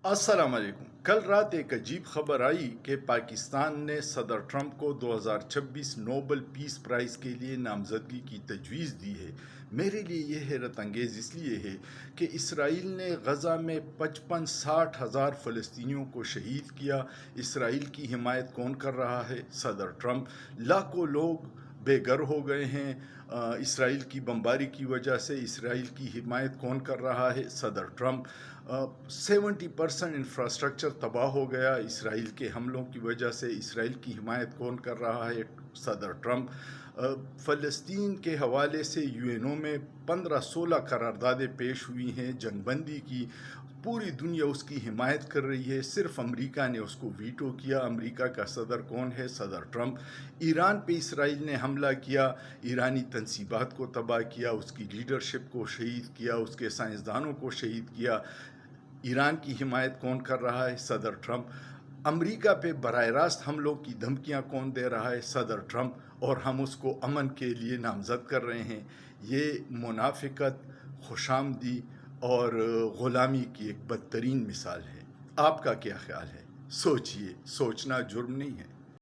السلام علیکم۔ کل رات ایک عجیب خبر آئی کہ پاکستان نے صدر ٹرمپ کو 2026 نوبل پیس پرائز کے لیے نامزدگی کی تجویز دی ہے۔ میرے لیے یہ حیرت انگیز اس لیے ہے کہ اسرائیل نے غزہ میں 55-60 ہزار فلسطینیوں کو شہید کیا۔ اسرائیل کی حمایت کون کر رہا ہے؟ صدر ٹرمپ۔ لاکھوں لوگ بے گھر ہو گئے ہیں اسرائیل کی بمباری کی وجہ سے۔ اسرائیل کی حمایت کون کر رہا ہے؟ صدر ٹرمپ۔ 70% انفراسٹرکچر تباہ ہو گیا اسرائیل کے حملوں کی وجہ سے۔ اسرائیل کی حمایت کون کر رہا ہے؟ صدر ٹرمپ۔ فلسطین کے حوالے سے UN میں 15-16 قراردادیں پیش ہوئی ہیں جنگ بندی کی۔ پوری دنیا اس کی حمایت کر رہی ہے، صرف امریکہ نے اس کو ویٹو کیا۔ امریکہ کا صدر کون ہے؟ صدر ٹرمپ۔ ایران پہ اسرائیل نے حملہ کیا، ایرانی تنصیبات کو تباہ کیا، اس کی لیڈرشپ کو شہید کیا، اس کے سائنسدانوں کو شہید کیا۔ ایران کی حمایت کون کر رہا ہے؟ صدر ٹرمپ۔ امریکہ پہ براہ راست حملوں کی دھمکیاں کون دے رہا ہے؟ صدر ٹرمپ۔ اور ہم اس کو امن کے لیے نامزد کر رہے ہیں۔ یہ منافقت، خوشامدی اور غلامی کی ایک بدترین مثال ہے۔ آپ کا کیا خیال ہے؟ سوچئے، سوچنا جرم نہیں ہے۔